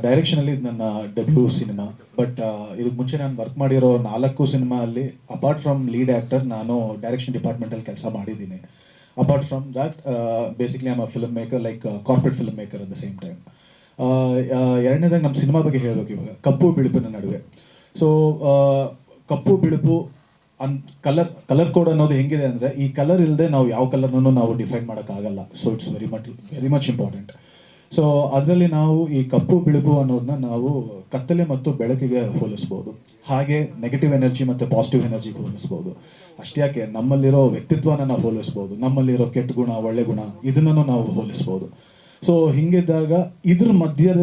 ಡೈರೆಕ್ಷನಲ್ಲಿ ಇದು ನನ್ನ debut cinema. But ಇದಕ್ಕೆ ಮುಂಚೆ ನಾನು ವರ್ಕ್ ಮಾಡಿರೋ 4 ಸಿನಿಮಾ ಅಲ್ಲಿ ಅಪಾರ್ಟ್ ಫ್ರಮ್ ಲೀಡ್ ಆ್ಯಕ್ಟರ್ ನಾನು ಡೈರೆಕ್ಷನ್ ಡಿಪಾರ್ಟ್ಮೆಂಟಲ್ಲಿ ಕೆಲಸ ಮಾಡಿದ್ದೀನಿ. Apart from that basically I am a film maker, like corporate film maker at the same time. ಎರಡನೇದಾಗಿ ನಮ್ಮ ಸಿನಿಮಾ ಬಗ್ಗೆ ಹೇಳಬೇಕು ಇವಾಗ, ಕಪ್ಪು ಬಿಳುಪಿನ ನಡುವೆ. ಸೊ ಕಪ್ಪು ಬಿಳುಪು ಕಲರ್ ಕೋಡ್ ಅನ್ನೋದು ಹೆಂಗಿದೆ ಅಂದರೆ, ಈ ಕಲರ್ ಇಲ್ಲದೆ ನಾವು ಯಾವ ಕಲರ್ನೂ ನಾವು ಡಿಫೈನ್ ಮಾಡೋಕ್ಕಾಗಲ್ಲ. So it's very much important. So ಅದರಲ್ಲಿ ನಾವು ಈ ಕಪ್ಪು ಬಿಳುಪು ಅನ್ನೋದನ್ನ ನಾವು ಕತ್ತಲೆ ಮತ್ತು ಬೆಳಕಿಗೆ ಹೋಲಿಸ್ಬೋದು. ಹಾಗೆ ನೆಗೆಟಿವ್ ಎನರ್ಜಿ ಮತ್ತು ಪಾಸಿಟಿವ್ ಎನರ್ಜಿಗೆ ಹೋಲಿಸ್ಬೋದು. ಅಷ್ಟೇ ಯಾಕೆ, ನಮ್ಮಲ್ಲಿರೋ ವ್ಯಕ್ತಿತ್ವನ ನಾವು ಹೋಲಿಸ್ಬೋದು, ನಮ್ಮಲ್ಲಿರೋ ಕೆಟ್ಟ ಗುಣ ಒಳ್ಳೆ ಗುಣ ಇದನ್ನು ನಾವು ಹೋಲಿಸ್ಬೋದು. ಸೊ ಹಿಂಗಿದ್ದಾಗ ಇದ್ರ ಮಧ್ಯದ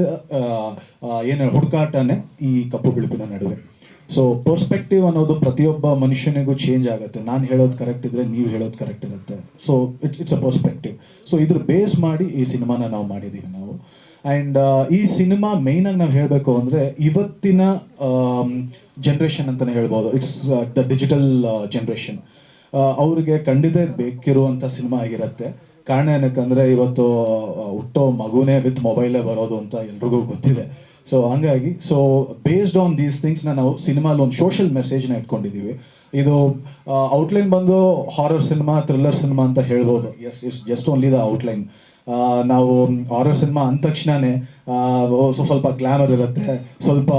ಏನು ಹುಡುಕಾಟನೇ ಈ ಕಪ್ಪು ಬಿಳುಪಿನ ನಡುವೆ. ಸೊ ಪರ್ಸ್ಪೆಕ್ಟಿವ್ ಅನ್ನೋದು ಪ್ರತಿಯೊಬ್ಬ ಮನುಷ್ಯನಿಗೂ ಚೇಂಜ್ ಆಗುತ್ತೆ. ನಾನು ಹೇಳೋದು ಕರೆಕ್ಟ್ ಇದ್ದರೆ ನೀವು ಹೇಳೋದು ಕರೆಕ್ಟ್ ಇರುತ್ತೆ. So it's a perspective. So ಇದ್ರ ಬೇಸ್ ಮಾಡಿ ಈ ಸಿನಿಮಾನ ನಾವು ಮಾಡಿದ್ದೀವಿ ನಾವು. ಆ್ಯಂಡ್ ಈ ಸಿನಿಮಾ ಮೇಯ್ನಾಗಿ ನಾವು ಹೇಳಬೇಕು ಅಂದರೆ ಇವತ್ತಿನ ಜನ್ರೇಷನ್ ಅಂತಲೇ ಹೇಳ್ಬೋದು. It's the digital generation. ಅವ್ರಿಗೆ ಖಂಡಿತ ಬೇಕಿರುವಂಥ ಸಿನಿಮಾ ಆಗಿರುತ್ತೆ. ಕಾರಣ ಏನಕ್ಕಂದರೆ ಇವತ್ತು ಹುಟ್ಟೋ ಮಗುನೇ ವಿತ್ ಮೊಬೈಲೇ ಬರೋದು ಅಂತ ಎಲ್ರಿಗೂ ಗೊತ್ತಿದೆ. ಸೊ ಹಂಗಾಗಿ ಬೇಸ್ಡ್ ಆನ್ ದೀಸ್ ಥಿಂಗ್ಸ್ನ ನಾವು ಸಿನಿಮಾಲಿ ಒಂದು ಸೋಷಿಯಲ್ ಮೆಸೇಜ್ನ ಇಟ್ಕೊಂಡಿದ್ದೀವಿ. ಇದು ಔಟ್ಲೈನ್ ಬಂದು ಹಾರರ್ ಸಿನಿಮಾ, ಥ್ರಿಲ್ಲರ್ ಸಿನಿಮಾ ಅಂತ ಹೇಳ್ಬೋದು. It's just only the outline. ನಾವು ಹಾರರ್ ಸಿನಿಮಾ ಅಂದ ತಕ್ಷಣವೇ ಸ್ವಲ್ಪ ಗ್ಲಾಮರ್ ಇರುತ್ತೆ, ಸ್ವಲ್ಪ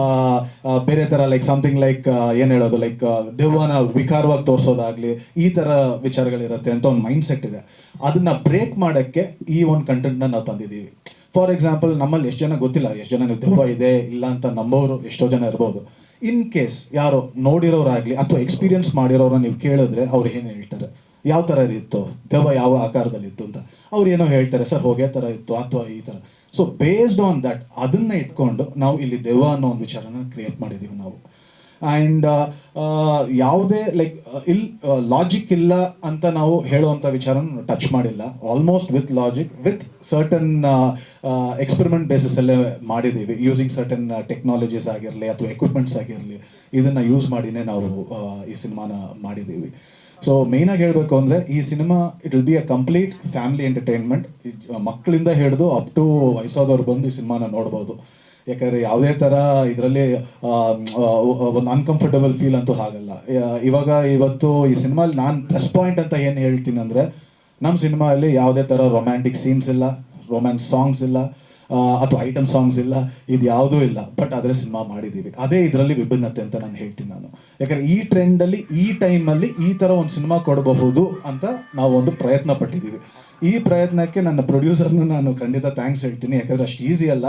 ಬೇರೆ ಥರ ಲೈಕ್ ಸಮಥಿಂಗ್ ಲೈಕ್ ಏನು ಹೇಳೋದು, ಲೈಕ್ ದೆವ್ವನ ವಿಕಾರವಾಗಿ ತೋರಿಸೋದಾಗಲಿ ಈ ಥರ ವಿಚಾರಗಳಿರುತ್ತೆ ಅಂತ ಒಂದು ಮೈಂಡ್ ಸೆಟ್ ಇದೆ. ಅದನ್ನು ಬ್ರೇಕ್ ಮಾಡೋಕ್ಕೆ ಈ ಒಂದು ಕಂಟೆಂಟ್ನ ನಾವು ತಂದಿದ್ದೀವಿ. ಫಾರ್ ಎಕ್ಸಾಂಪಲ್, ನಮ್ಮಲ್ಲಿ ಎಷ್ಟು ಜನ ಗೊತ್ತಿಲ್ಲ, ಎಷ್ಟು ಜನ ನೀವು ದೆವ್ವ ಇದೆ ಇಲ್ಲ ಅಂತ ನಂಬೋರು ಎಷ್ಟೋ ಜನ ಇರ್ಬೋದು. ಇನ್ ಕೇಸ್ ಯಾರೋ ನೋಡಿರೋರಾಗಲಿ ಅಥವಾ ಎಕ್ಸ್ಪೀರಿಯನ್ಸ್ ಮಾಡಿರೋರನ್ನ ನೀವು ಕೇಳಿದ್ರೆ ಅವ್ರು ಏನು ಹೇಳ್ತಾರೆ, ಯಾವ ಥರ ಇತ್ತು ದೆವ್ವ, ಯಾವ ಆಕಾರದಲ್ಲಿತ್ತು ಅಂತ ಅವ್ರು ಏನೋ ಹೇಳ್ತಾರೆ, ಸರ್ ಹೊಗೆ ಥರ ಇತ್ತು ಅಥವಾ ಈ ಥರ. ಸೊ ಬೇಸ್ಡ್ ಆನ್ ದಟ್ ಅದನ್ನು ಇಟ್ಕೊಂಡು ನಾವು ಇಲ್ಲಿ ದೆವ್ವ ಅನ್ನೋ ಒಂದು ವಿಚಾರನ ಕ್ರಿಯೇಟ್ ಮಾಡಿದ್ದೀವಿ ನಾವು. ಆ್ಯಂಡ್ ಯಾವುದೇ ಲೈಕ್ ಲಾಜಿಕ್ ಇಲ್ಲ ಅಂತ ನಾವು ಹೇಳುವಂಥ ವಿಚಾರನ ಟಚ್ ಮಾಡಿಲ್ಲ. Almost with logic, with certain experiment ಬೇಸಿಸಲ್ಲೇ ಮಾಡಿದ್ದೀವಿ. ಯೂಸಿಂಗ್ ಸರ್ಟನ್ ಟೆಕ್ನಾಲಜೀಸ್ ಆಗಿರಲಿ ಅಥವಾ ಎಕ್ವಿಪ್ಮೆಂಟ್ಸ್ ಆಗಿರಲಿ, ಇದನ್ನು ಯೂಸ್ ಮಾಡಿನೇ ನಾವು ಈ ಸಿನಿಮಾನ ಮಾಡಿದ್ದೀವಿ. ಸೊ ಮೇಯ್ನಾಗಿ ಹೇಳಬೇಕು ಅಂದರೆ ಈ cinema it will be a complete family entertainment. ಮಕ್ಕಳಿಂದ ಹಿಡಿದು ಅಪ್ ಟು ವಯಸ್ಸಾದವ್ರು ಬಂದು ಈ ಸಿನಿಮಾನ ನೋಡ್ಬೋದು. ಯಾಕಂದರೆ ಯಾವುದೇ ಥರ ಇದರಲ್ಲಿ ಒಂದು ಅನ್ಕಂಫರ್ಟಬಲ್ ಫೀಲ್ ಅಂತೂ ಆಗಲ್ಲ. ಇವತ್ತು ಈ ಸಿನಿಮಾಲಿ ನಾನು ಪ್ಲಸ್ ಪಾಯಿಂಟ್ ಅಂತ ಏನು ಹೇಳ್ತೀನಿ ಅಂದರೆ, ನಮ್ಮ ಸಿನಿಮಾಲ್ಲಿ ಯಾವುದೇ ಥರ ರೊಮ್ಯಾಂಟಿಕ್ ಸೀನ್ಸ್ ಇಲ್ಲ, ರೊಮ್ಯಾನ್ಸ್ ಸಾಂಗ್ಸ್ ಇಲ್ಲ, ಅಥವಾ ಐಟಮ್ ಸಾಂಗ್ಸ್ ಇಲ್ಲ, ಇದು ಯಾವುದೂ ಇಲ್ಲ. ಬಟ್ ಆದರೆ ಸಿನಿಮಾ ಮಾಡಿದ್ದೀವಿ, ಅದೇ ಇದರಲ್ಲಿ ವಿಭಿನ್ನತೆ ಅಂತ ನಾನು ಹೇಳ್ತೀನಿ ನಾನು. ಯಾಕಂದರೆ ಈ ಟ್ರೆಂಡಲ್ಲಿ ಈ ಟೈಮಲ್ಲಿ ಈ ಥರ ಒಂದು ಸಿನಿಮಾ ಕೊಡಬಹುದು ಅಂತ ನಾವು ಒಂದು ಪ್ರಯತ್ನ ಪಟ್ಟಿದ್ದೀವಿ. ಈ ಪ್ರಯತ್ನಕ್ಕೆ ನನ್ನ ಪ್ರೊಡ್ಯೂಸರ್ನು ನಾನು ಖಂಡಿತ ಥ್ಯಾಂಕ್ಸ್ ಹೇಳ್ತೀನಿ. ಯಾಕಂದರೆ ಅಷ್ಟು ಈಸಿ ಅಲ್ಲ.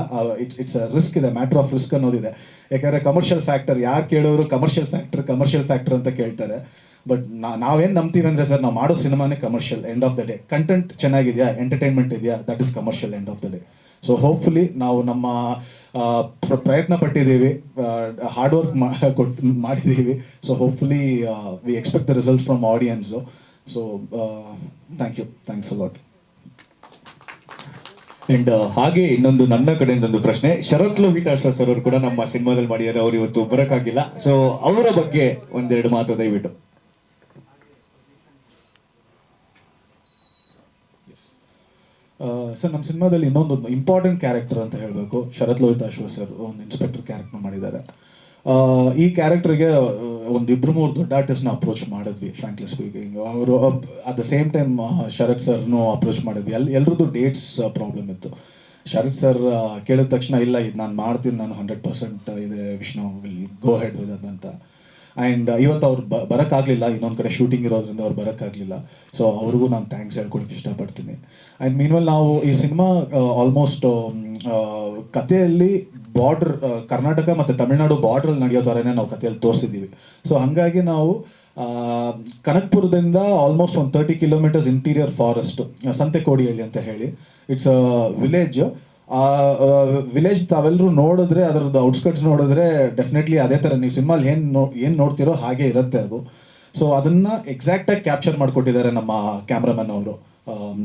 ಇಟ್ಸ್ ಅ ರಿಸ್ಕ್ ಇದೆ, ಮ್ಯಾಟ್ರ್ ಆಫ್ ರಿಸ್ಕ್ ಅನ್ನೋದಿದೆ. ಯಾಕಂದರೆ ಕಮರ್ಷಿಯಲ್ ಫ್ಯಾಕ್ಟರ್ ಯಾರು ಕೇಳೋರು ಕಮರ್ಷಿಯಲ್ ಫ್ಯಾಕ್ಟರ್ ಅಂತ ಕೇಳ್ತಾರೆ. ಬಟ್ ನಾವೇನು ನಂಬ್ತೀವಿ ಅಂದರೆ, ಸರ್ ನಾವು ಮಾಡೋ ಸಿನಿಮಾನೇ commercial end of the day. Content ಚೆನ್ನಾಗಿದೆಯಾ, ಎಂಟರ್ಟೈನ್ಮೆಂಟ್ ಇದೆಯಾ, that is commercial end of the day. So hopefully ನಾವು ನಮ್ಮ ಪ್ರಯತ್ನ ಪಟ್ಟಿದ್ದೀವಿ, ಹಾರ್ಡ್ ವರ್ಕ್ ಮಾಡಿದ್ದೀವಿ. So hopefully we expect the results from audience. So thanks a lot. And ಹಾಗೆ ಇನ್ನೊಂದು ನನ್ನ ಕಡೆಯಿಂದ ಒಂದು ಪ್ರಶ್ನೆ. ಶರತ್ ಲೋಹಿತಾಶ್ವ ಸರ್ ಅವರು ಕೂಡ ನಮ್ಮ ಸಿನಿಮಾದಲ್ಲಿ ಮಾಡಿದ್ದಾರೆ. ಅವರು ಇವತ್ತು ಬರೋಕ್ಕಾಗಿಲ್ಲ. ಸೊ ಅವರ ಬಗ್ಗೆ ಒಂದೆರಡು ಮಾತು ದಯವಿಟ್ಟು. ಸರ್, ನಮ್ಮ ಸಿನಿಮಾದಲ್ಲಿ ಇನ್ನೊಂದು ಇಂಪಾರ್ಟೆಂಟ್ ಕ್ಯಾರೆಕ್ಟರ್ ಅಂತ ಹೇಳಬೇಕು. ಶರತ್ ಲೋಹಿತಾಶ್ವ ಸರ್ ಒಂದು ಇನ್ಸ್ಪೆಕ್ಟರ್ ಕ್ಯಾರೆಕ್ಟರ್ ಮಾಡಿದ್ದಾರೆ. ಈ ಕ್ಯಾರೆಕ್ಟರ್ಗೆ ಒಂದು 2-3 ದೊಡ್ಡ ಆರ್ಟಿಸ್ಟ್ನ ಅಪ್ರೋಚ್ ಮಾಡಿದ್ವಿ, ಫ್ರಾಂಕ್ಲಿ ಸ್ಪೀಕಿಂಗ್. ಅವರು at the same time Sharath ಸರ್ನು ಅಪ್ರೋಚ್ ಮಾಡಿದ್ವಿ. ಎಲ್ಲರದ್ದು ಡೇಟ್ಸ್ ಪ್ರಾಬ್ಲಮ್ ಇತ್ತು. ಶರತ್ ಸರ್ ಕೇಳಿದ ತಕ್ಷಣ ಇಲ್ಲ, ಇದು ನಾನು ಮಾಡ್ತೀನಿ, ನಾನು 100% ಇದೆ, Vishnu will go head with ಅಂತ. ಆ್ಯಂಡ್ ಇವತ್ತು ಅವ್ರು ಬರೋಕ್ಕಾಗಲಿಲ್ಲ, ಇನ್ನೊಂದು ಕಡೆ ಶೂಟಿಂಗ್ ಇರೋದ್ರಿಂದ ಅವ್ರು ಬರೋಕ್ಕಾಗಲಿಲ್ಲ. ಸೊ ಅವ್ರಿಗೂ ನಾನು ಥ್ಯಾಂಕ್ಸ್ ಹೇಳ್ಕೊಳಕ್ಕೆ ಇಷ್ಟಪಡ್ತೀನಿ. ಆ್ಯಂಡ್ ಮೀನ್ವೆಲ್ ನಾವು ಈ ಸಿನಿಮಾ ಆಲ್ಮೋಸ್ಟ್ ಕಥೆಯಲ್ಲಿ ಬಾರ್ಡ್ರ್, ಕರ್ನಾಟಕ ಮತ್ತು ತಮಿಳ್ನಾಡು ಬಾರ್ಡ್ರಲ್ಲಿ ನಡೆಯೋ ಥರನೇ ನಾವು ಕಥೆಯಲ್ಲಿ ತೋರಿಸಿದ್ದೀವಿ. ಸೊ ಹಾಗಾಗಿ ನಾವು ಕನಕ್ಪುರದಿಂದ ಆಲ್ಮೋಸ್ಟ್ ಒಂದು 30 ಕಿಲೋಮೀಟರ್ಸ್ ಇಂಟೀರಿಯರ್ ಫಾರೆಸ್ಟ್, ಸಂತೆಕೋಡಿಹಳ್ಳಿ ಅಂತ ಹೇಳಿ, ಇಟ್ಸ್ ಅ ವಿಲೇಜ್. ಆ ವಿಲೇಜ್ ತಾವೆಲ್ಲರೂ ನೋಡಿದ್ರೆ, ಅದರದ್ದು ಔಟ್ಸ್ಕಟ್ಸ್ ನೋಡಿದ್ರೆ ಡೆಫಿನೆಟ್ಲಿ ಅದೇ ಥರ ನೀವು ಸಿನಿಮಾಲಿ ಏನು ನೋಡ್ತಿರೋ ಹಾಗೆ ಇರುತ್ತೆ ಅದು. ಸೊ ಅದನ್ನು ಎಕ್ಸಾಕ್ಟಾಗಿ ಕ್ಯಾಪ್ಚರ್ ಮಾಡಿಕೊಟ್ಟಿದ್ದಾರೆ ನಮ್ಮ ಕ್ಯಾಮ್ರಾಮನ್ ಅವರು,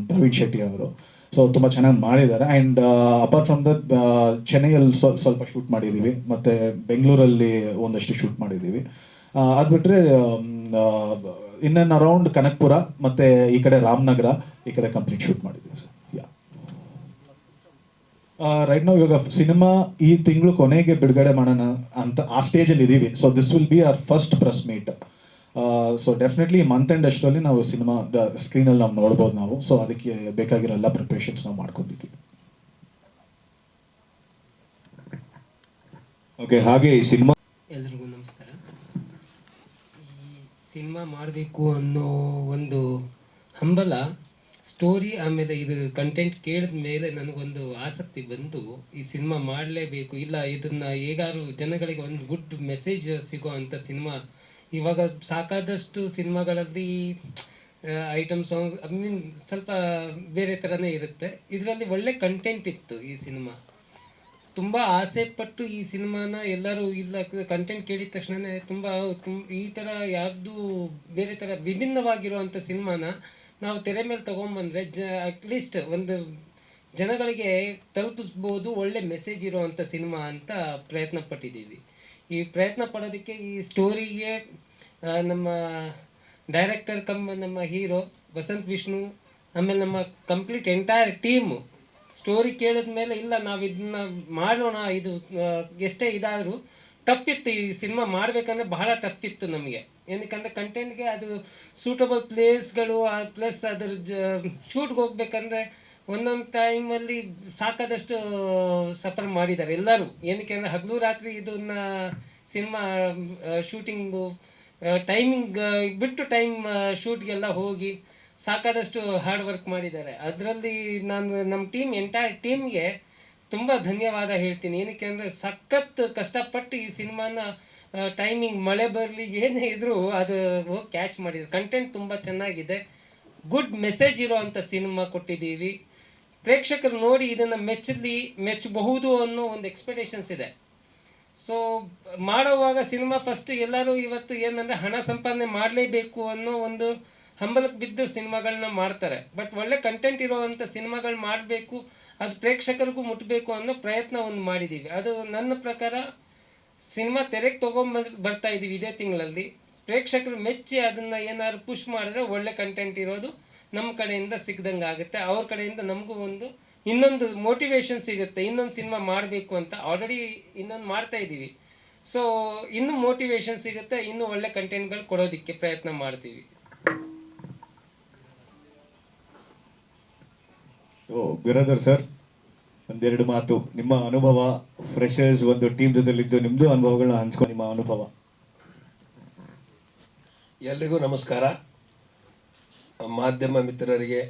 ಪ್ರವೀಣ್ ಶೆಟ್ಟಿ ಅವರು. ಸೊ ತುಂಬ ಚೆನ್ನಾಗಿ ಮಾಡಿದ್ದಾರೆ. ಆ್ಯಂಡ್ ಅಪಾರ್ಟ್ ಫ್ರಮ್ ದಟ್ ಚೆನ್ನೈಯಲ್ಲಿ ಸ್ವಲ್ಪ ಶೂಟ್ ಮಾಡಿದ್ದೀವಿ, ಮತ್ತು ಬೆಂಗಳೂರಲ್ಲಿ ಒಂದಷ್ಟು ಶೂಟ್ ಮಾಡಿದ್ದೀವಿ. ಅದು ಬಿಟ್ಟರೆ ಇನ್ ಆ್ಯಂಡ್ ಅರೌಂಡ್ ಕನಕ್ಪುರ ಮತ್ತು ಈ ಕಡೆ ರಾಮನಗರ, ಈ ಕಡೆ ಕಂಪ್ಲೀಟ್ ಶೂಟ್ ಮಾಡಿದ್ದೀವಿ ಸರ್. ರೈಟ್ ನಾವು ಇವಾಗ ಸಿನಿಮಾ ಈ ತಿಂಗಳು ಕೊನೆಗೆ ಬಿಡುಗಡೆ ಮಾಡೋಣ ಅಂತ ಆ ಸ್ಟೇಜಲ್ಲಿ ಇದ್ದೀವಿ. So this will be our first press meet. So definitely month end ಅಷ್ಟರಲ್ಲಿ ನಾವು ಸಿನಿಮಾ ಸ್ಕ್ರೀನಲ್ಲಿ ನಾವು ನೋಡ್ಬೋದು ನಾವು. ಸೊ ಅದಕ್ಕೆ ಬೇಕಾಗಿರೋ ಎಲ್ಲ ಪ್ರಿಪ್ರೇಷನ್ಸ್ ನಾವು ಮಾಡ್ಕೊಂಡಿದ್ದೀವಿ. ಓಕೆ, ಹಾಗೆ ಈ ಸಿನಿಮಾ ಎಲ್ರಿಗೂ ನಮಸ್ಕಾರ. ಈ ಸಿನಿಮಾ ಮಾಡಬೇಕು ಅನ್ನೋ ಒಂದು ಹಂಬಲ, ಸ್ಟೋರಿ ಆಮೇಲೆ ಇದು ಕಂಟೆಂಟ್ ಕೇಳಿದ ಮೇಲೆ ನನಗೊಂದು ಆಸಕ್ತಿ ಬಂದು ಈ ಸಿನಿಮಾ ಮಾಡಲೇಬೇಕು, ಇಲ್ಲ ಇದನ್ನು ಹೇಗಾದ್ರು ಜನಗಳಿಗೆ ಒಂದು ಗುಡ್ ಮೆಸೇಜ್ ಸಿಗೋ ಅಂಥ ಸಿನಿಮಾ. ಇವಾಗ ಸಾಕಾದಷ್ಟು ಸಿನಿಮಾಗಳಲ್ಲಿ ಐಟಮ್ ಸಾಂಗ್ ಐ ಮೀನ್ ಸ್ವಲ್ಪ ಬೇರೆ ಥರನೇ ಇರುತ್ತೆ. ಇದರಲ್ಲಿ ಒಳ್ಳೆ ಕಂಟೆಂಟ್ ಇತ್ತು. ಈ ಸಿನಿಮಾ ತುಂಬ ಆಸೆ ಪಟ್ಟು ಈ ಸಿನಿಮಾನ ಎಲ್ಲರೂ ಇಲ್ಲ ಕಂಟೆಂಟ್ ಕೇಳಿದ ತಕ್ಷಣ ತುಂಬ ಈ ಥರ ಯಾವುದು ಬೇರೆ ಥರ ವಿಭಿನ್ನವಾಗಿರುವಂಥ ಸಿನಿಮಾನ ನಾವು ತೆರೆ ಮೇಲೆ ತೊಗೊಂಬಂದರೆ ಅಟ್ಲೀಸ್ಟ್ ಒಂದು ಜನಗಳಿಗೆ ತಲುಪಿಸ್ಬೋದು, ಒಳ್ಳೆ ಮೆಸೇಜ್ ಇರೋವಂಥ ಸಿನಿಮಾ ಅಂತ ಪ್ರಯತ್ನ ಪಟ್ಟಿದ್ದೀವಿ. ಈ ಪ್ರಯತ್ನ ಪಡೋದಕ್ಕೆ ಈ ಸ್ಟೋರಿಗೆ ನಮ್ಮ ಡೈರೆಕ್ಟರ್ ನಮ್ಮ ಹೀರೋ ವಸಂತ್ ವಿಷ್ಣು, ಆಮೇಲೆ ನಮ್ಮ ಕಂಪ್ಲೀಟ್ ಎಂಟೈರ್ ಟೀಮು ಸ್ಟೋರಿ ಕೇಳಿದ ಮೇಲೆ ಇಲ್ಲ ನಾವು ಇದನ್ನ ಮಾಡೋಣ, ಇದು ಎಷ್ಟೇ ಇದಾದರೂ ಟಫ್ ಇತ್ತು. ಈ ಸಿನಿಮಾ ಮಾಡಬೇಕಂದ್ರೆ ಬಹಳ ಟಫ್ ಇತ್ತು ನಮಗೆ. ಏನಕ್ಕಂದರೆ ಕಂಟೆಂಟ್ಗೆ ಅದು ಸೂಟಬಲ್ ಪ್ಲೇಸ್ಗಳು ಪ್ಲಸ್ ಅದ್ರ ಶೂಟ್ಗೆ ಹೋಗ್ಬೇಕಂದ್ರೆ ಒಂದೊಂದು ಟೈಮಲ್ಲಿ ಸಾಕಾದಷ್ಟು ಸಫರ್ ಮಾಡಿದ್ದಾರೆ ಎಲ್ಲರೂ. ಏನಕ್ಕೆ ಅಂದರೆ ಹಗಲು ರಾತ್ರಿ ಇದನ್ನು ಸಿನಿಮಾ ಶೂಟಿಂಗು ಟೈಮಿಂಗ್ ಬಿಟ್ಟು ಟೈಮ್ ಶೂಟ್ಗೆಲ್ಲ ಹೋಗಿ ಸಾಕಾದಷ್ಟು ಹಾರ್ಡ್ ವರ್ಕ್ ಮಾಡಿದ್ದಾರೆ. ಅದರಲ್ಲಿ ನಾನು ನಮ್ಮ ಟೀಮ್ ಎಂಟೈರ್ ಟೀಮ್ಗೆ ತುಂಬ ಧನ್ಯವಾದ ಹೇಳ್ತೀನಿ. ಏನಕ್ಕೆ ಅಂದರೆ ಸಖತ್ ಕಷ್ಟಪಟ್ಟು ಈ ಸಿನಿಮಾನ ಟೈಮಿಂಗ್ ಮಳೆ ಬರಲಿ ಏನೇ ಇದ್ದರೂ ಅದು ಹೋಗಿ ಕ್ಯಾಚ್ ಮಾಡಿದ್ರು. ಕಂಟೆಂಟ್ ತುಂಬ ಚೆನ್ನಾಗಿದೆ, ಗುಡ್ ಮೆಸೇಜ್ ಇರೋ ಅಂಥ ಸಿನಿಮಾ ಕೊಟ್ಟಿದ್ದೀವಿ. ಪ್ರೇಕ್ಷಕರು ನೋಡಿ ಇದನ್ನು ಮೆಚ್ಚಬಹುದು ಅನ್ನೋ ಒಂದು ಎಕ್ಸ್ಪೆಕ್ಟೇಷನ್ಸ್ ಇದೆ. ಸೊ ಮಾಡೋವಾಗ ಸಿನಿಮಾ ಫಸ್ಟ್ ಎಲ್ಲರೂ ಇವತ್ತು ಏನಂದರೆ ಹಣ ಸಂಪಾದನೆ ಮಾಡಲೇಬೇಕು ಅನ್ನೋ ಒಂದು ಹಂಬಲಕ್ಕೆ ಬಿದ್ದು ಸಿನಿಮಾಗಳನ್ನ ಮಾಡ್ತಾರೆ. ಬಟ್ ಒಳ್ಳೆ ಕಂಟೆಂಟ್ ಇರೋವಂಥ ಸಿನಿಮಾಗಳು ಮಾಡಬೇಕು, ಅದು ಪ್ರೇಕ್ಷಕರಿಗೂ ಮುಟ್ಟಬೇಕು ಅನ್ನೋ ಪ್ರಯತ್ನ ಒಂದು ಮಾಡಿದ್ದೀವಿ. ಅದು ನನ್ನ ಪ್ರಕಾರ ಸಿನಿಮಾ ತೆರೆಗೆ ಬರ್ತಾ ಇದ್ದೀವಿ ಇದೇ ತಿಂಗಳಲ್ಲಿ. ಪ್ರೇಕ್ಷಕರು ಮೆಚ್ಚಿ ಅದನ್ನು ಏನಾದ್ರು ಪುಷ್ ಮಾಡಿದ್ರೆ ಒಳ್ಳೆ ಕಂಟೆಂಟ್ ಇರೋದು ನಮ್ಮ ಕಡೆಯಿಂದ ಸಿಗ್ದಂಗೆ ಆಗುತ್ತೆ. ಅವ್ರ ಕಡೆಯಿಂದ ನಮಗೂ ಇನ್ನೊಂದು ಮೋಟಿವೇಶನ್ ಸಿಗುತ್ತೆ, ಇನ್ನೊಂದು ಸಿನಿಮಾ ಮಾಡಬೇಕು ಅಂತ. ಆಲ್ರೆಡಿ ಇನ್ನೊಂದು ಮಾಡ್ತಾ ಇದ್ದೀವಿ. ಸೊ ಇನ್ನೂ ಮೋಟಿವೇಶನ್ ಸಿಗುತ್ತೆ, ಇನ್ನೂ ಒಳ್ಳೆ ಕಂಟೆಂಟ್ಗಳು ಕೊಡೋದಕ್ಕೆ ಪ್ರಯತ್ನ ಮಾಡ್ತೀವಿ. ಬಿರಾದರ್ ಸರ್, ಒಂದೆರಡು ಮಾತು ನಿಮ್ಮ ಅನುಭವ, ಫ್ರೆಶರ್ಸ್ ಒಂದು ಟೀಮ್ ಜೊತೆಲಿದ್ದು ನಿಮ್ಮದು ಅನುಭವಗಳನ್ನ ಹಂಚ್ಕೊಂಡು ನಿಮ್ಮ ಅನುಭವ. ಎಲ್ರಿಗೂ ನಮಸ್ಕಾರ. ಮಾಧ್ಯಮ ಮಿತ್ರರಿಗೆ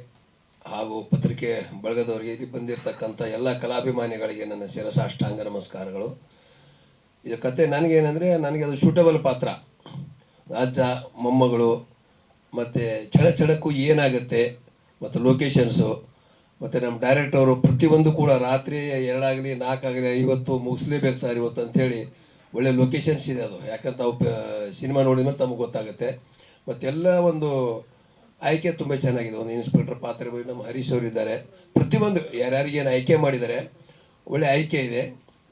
ಹಾಗೂ ಪತ್ರಿಕೆ ಬಳಗದವರಿಗೆ, ಇಲ್ಲಿ ಬಂದಿರತಕ್ಕಂಥ ಎಲ್ಲ ಕಲಾಭಿಮಾನಿಗಳಿಗೆ ನನ್ನ ಶಿರಸಾಷ್ಟಾಂಗ ನಮಸ್ಕಾರಗಳು. ಇದು ಕತೆ ನನಗೇನೆಂದರೆ, ನನಗೆ ಅದು ಶೂಟಬಲ್ ಪಾತ್ರ. ಅಜ್ಜ ಮೊಮ್ಮಗಳು ಮತ್ತು ಚಳಕ್ಕೂ ಏನಾಗುತ್ತೆ ಮತ್ತು ಲೊಕೇಶನ್ಸು ಮತ್ತು ನಮ್ಮ ಡೈರೆಕ್ಟರು ಪ್ರತಿಯೊಂದು ಕೂಡ ರಾತ್ರಿ 2 ಆಗಲಿ 4 ಆಗಲಿ ಇವತ್ತು ಮುಗಿಸ್ಲೇಬೇಕು ಸರ್ ಇವತ್ತು ಅಂಥೇಳಿ ಒಳ್ಳೆ ಲೊಕೇಶನ್ಸ್ ಇದೆ. ಅದು ಯಾಕಂತ ಅವು ಸಿನಿಮಾ ನೋಡಿದ ಮೇಲೆ ತಮಗೆ ಗೊತ್ತಾಗುತ್ತೆ. ಮತ್ತೆಲ್ಲ ಒಂದು ಆಯ್ಕೆ ತುಂಬ ಚೆನ್ನಾಗಿದೆ. ಒಂದು ಇನ್ಸ್ಪೆಕ್ಟರ್ ಪಾತ್ರ ಬಗ್ಗೆ ನಮ್ಮ ಹರೀಶ್ ಅವರು ಇದ್ದಾರೆ. ಪ್ರತಿಯೊಂದು ಯಾರ್ಯಾರಿಗೇನು ಆಯ್ಕೆ ಮಾಡಿದ್ದಾರೆ ಒಳ್ಳೆ ಆಯ್ಕೆ ಇದೆ.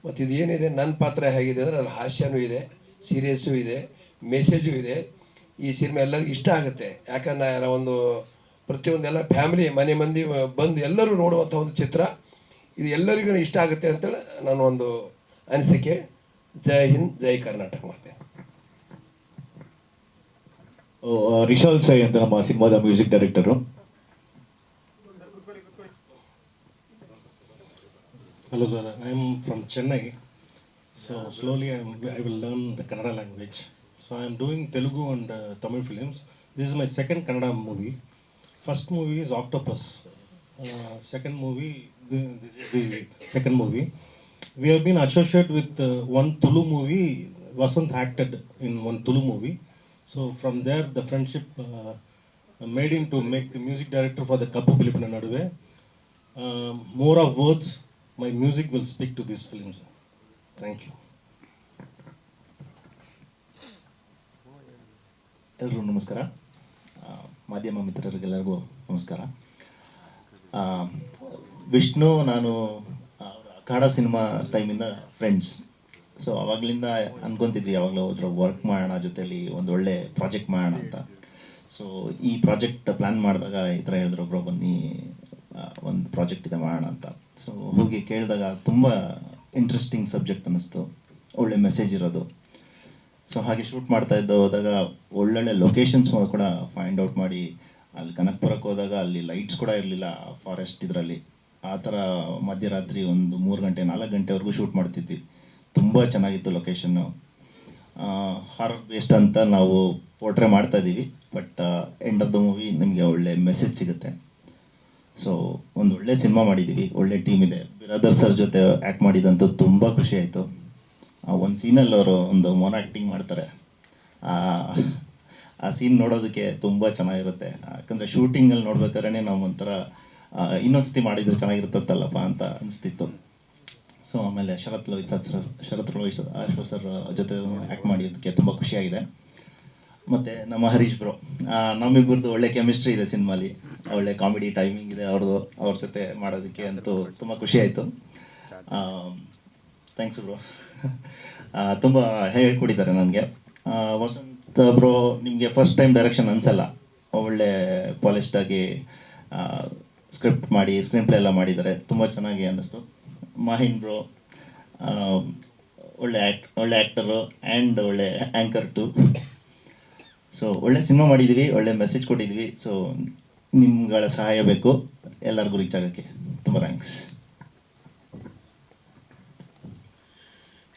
ಮತ್ತು ಇದು ಏನಿದೆ ನನ್ನ ಪಾತ್ರ ಹೇಗಿದೆ ಅಂದರೆ ಅದ್ರ ಹಾಸ್ಯನೂ ಇದೆ, ಸೀರಿಯಸ್ಸು ಇದೆ, ಮೆಸೇಜು ಇದೆ. ಈ ಸಿನಿಮಾ ಎಲ್ಲರಿಗೂ ಇಷ್ಟ ಆಗುತ್ತೆ. ಯಾಕಂದ್ರೆ ಒಂದು ಪ್ರತಿಯೊಂದೆಲ್ಲ ಫ್ಯಾಮಿಲಿ ಮನೆ ಮಂದಿ ಬಂದು ಎಲ್ಲರೂ ನೋಡುವಂಥ ಒಂದು ಚಿತ್ರ ಇದು. ಎಲ್ಲರಿಗೂ ಇಷ್ಟ ಆಗುತ್ತೆ ಅಂತೇಳಿ ನಾನು ಒಂದು ಅನಿಸಿಕೆ. ಜೈ ಹಿಂದ್, ಜೈ ಕರ್ನಾಟಕ. ಮತ್ತೆ ರಿಶಾಲ್ ಸೈ ಅಂತ ನಮ್ಮ ಸಿನಿಮಾದ music director. Hello sir, I am from Chennai. So slowly I will learn the Kannada language. So I am doing Telugu and Tamil films. This is my second Kannada movie. First movie is Octopus. Second movie, this is the second movie. We have been associated with one Tulu movie. Vasant acted in one Tulu movie. So from there the friendship made him to make the music director for the Kappu Pilipina Naduve. More of words, my music will speak to these films. Thank you. ಎಲ್ಲರಿಗೂ ನಮಸ್ಕಾರ. ಮಾಧ್ಯಮ ಮಿತ್ರರಿಗೆಲ್ಲರಿಗೂ ನಮಸ್ಕಾರ. ವಿಷ್ಣು ನಾನು ಕಾಡ cinema ಟೈಮಿಂದ friends. So ಆವಾಗಲಿಂದ ಅನ್ಕೊತಿದ್ವಿ ಯಾವಾಗಲೂ ಹೋದ್ರೆ work ಮಾಡೋಣ, ಜೊತೆಲಿ ಒಂದು ಒಳ್ಳೆ ಪ್ರಾಜೆಕ್ಟ್ ಮಾಡೋಣ ಅಂತ. ಸೊ ಈ ಪ್ರಾಜೆಕ್ಟ್ ಪ್ಲ್ಯಾನ್ ಮಾಡಿದಾಗ ಈ ಥರ ಹೇಳಿದ್ರು, ಒಬ್ಬರು ಬನ್ನಿ ಒಂದು ಪ್ರಾಜೆಕ್ಟ್ ಇದೆ ಮಾಡೋಣ ಅಂತ. ಸೊ ಹೋಗಿ ಕೇಳಿದಾಗ ತುಂಬ ಇಂಟ್ರೆಸ್ಟಿಂಗ್ ಸಬ್ಜೆಕ್ಟ್ ಅನ್ನಿಸ್ತು, ಒಳ್ಳೆ ಮೆಸೇಜ್ ಇರೋದು. ಸೊ ಹಾಗೆ ಶೂಟ್ ಮಾಡ್ತಾ ಹೋದಾಗ ಒಳ್ಳೊಳ್ಳೆ ಲೊಕೇಶನ್ಸ್ ಕೂಡ ಫೈಂಡ್ ಔಟ್ ಮಾಡಿ, ಅಲ್ಲಿ ಕನಕಪುರಕ್ಕೆ ಹೋದಾಗ ಅಲ್ಲಿ ಲೈಟ್ಸ್ ಕೂಡ ಇರಲಿಲ್ಲ ಫಾರೆಸ್ಟ್ ಇದರಲ್ಲಿ. ಆ ಥರ ಮಧ್ಯರಾತ್ರಿ ಒಂದು 3 ಗಂಟೆ 4 ಗಂಟೆವರೆಗೂ ಶೂಟ್ ಮಾಡ್ತಿದ್ವಿ. ತುಂಬ ಚೆನ್ನಾಗಿತ್ತು ಲೊಕೇಶನ್ನು. ಹಾರರ್ ಬೇಸ್ಡ್ ಅಂತ ನಾವು ಪೋರ್ಟ್ರೇ ಮಾಡ್ತಾ ಇದ್ದೀವಿ, but end of the movie ನಿಮಗೆ ಒಳ್ಳೆ ಮೆಸೇಜ್ ಸಿಗುತ್ತೆ. ಸೊ ಒಂದು ಒಳ್ಳೆ ಸಿನಿಮಾ ಮಾಡಿದ್ದೀವಿ, ಒಳ್ಳೆ ಟೀಮ್ ಇದೆ. ಬಿರಾದರ್ ಸರ್ ಜೊತೆ ಆ್ಯಕ್ಟ್ ಮಾಡಿದಂತೂ ತುಂಬ ಖುಷಿ ಆಯಿತು. ಒಂದು ಸೀನಲ್ಲಿ ಅವರು ಒಂದು ಮೋನೋ ಆ್ಯಕ್ಟಿಂಗ್ ಮಾಡ್ತಾರೆ, ಆ ಸೀನ್ ನೋಡೋದಕ್ಕೆ ತುಂಬ ಚೆನ್ನಾಗಿರುತ್ತೆ. ಯಾಕಂದರೆ ಶೂಟಿಂಗಲ್ಲಿ ನೋಡ್ಬೇಕಾದ್ರೆ ನಾವು ಒಂಥರ ಇನ್ನೊಂದ್ಸತಿ ಮಾಡಿದರೆ ಚೆನ್ನಾಗಿರುತ್ತಲ್ಲಪ್ಪ ಅಂತ ಅನಿಸ್ತಿತ್ತು. ಸೊ ಆಮೇಲೆ ಶರತ್ ಲೋಹಿತ್ ಅಶ್ವ ಸರ್ ಜೊತೆ ಆ್ಯಕ್ಟ್ ಮಾಡಿದ್ದಕ್ಕೆ ತುಂಬ ಖುಷಿಯಾಗಿದೆ. ಮತ್ತು ನಮ್ಮ ಹರೀಶ್ ಬ್ರೋ, ನಮ್ಮಿಬ್ಬರದ್ದು ಒಳ್ಳೆ ಕೆಮಿಸ್ಟ್ರಿ ಇದೆ ಸಿನಿಮಾಲಿ, ಒಳ್ಳೆ ಕಾಮಿಡಿ ಟೈಮಿಂಗ್ ಇದೆ ಅವ್ರದ್ದು. ಅವ್ರ ಜೊತೆ ಮಾಡೋದಕ್ಕೆ ಅಂತೂ ತುಂಬ ಖುಷಿ ಆಯಿತು. Thanks bro. ತುಂಬ ಹೇಳ್ಕೊಟ್ಟಿದ್ದಾರೆ ನನಗೆ. ವಸಂತ್ ಬ್ರೋ ನಿಮಗೆ ಫಸ್ಟ್ ಟೈಮ್ ಡೈರೆಕ್ಷನ್ ಅನಿಸಲ್ಲ, ಒಳ್ಳೆ ಪಾಲಿಶ್ಡಾಗಿ ಸ್ಕ್ರಿಪ್ಟ್ ಮಾಡಿ ಸ್ಕ್ರೀನ್ ಪ್ಲೇ ಎಲ್ಲ ಮಾಡಿದ್ದಾರೆ, ತುಂಬ ಚೆನ್ನಾಗಿ ಅನ್ನಿಸ್ತು. ಮಾಹಿನ್ ಬ್ರೋ ಒಳ್ಳೆ ಆ್ಯಕ್ಟರು ಆ್ಯಂಡ್ ಒಳ್ಳೆ ಆ್ಯಂಕರ್ ಟು. ಸೊ ಒಳ್ಳೆ ಸಿನಿಮಾ ಮಾಡಿದ್ದೀವಿ, ಒಳ್ಳೆ ಮೆಸೇಜ್ ಕೊಟ್ಟಿದ್ವಿ. ಸೊ ನಿಮ್ಗಳ ಸಹಾಯ ಬೇಕು ಎಲ್ಲರಿಗೂ ರೀಚ್ ಆಗೋಕ್ಕೆ. ತುಂಬ ಥ್ಯಾಂಕ್ಸ್.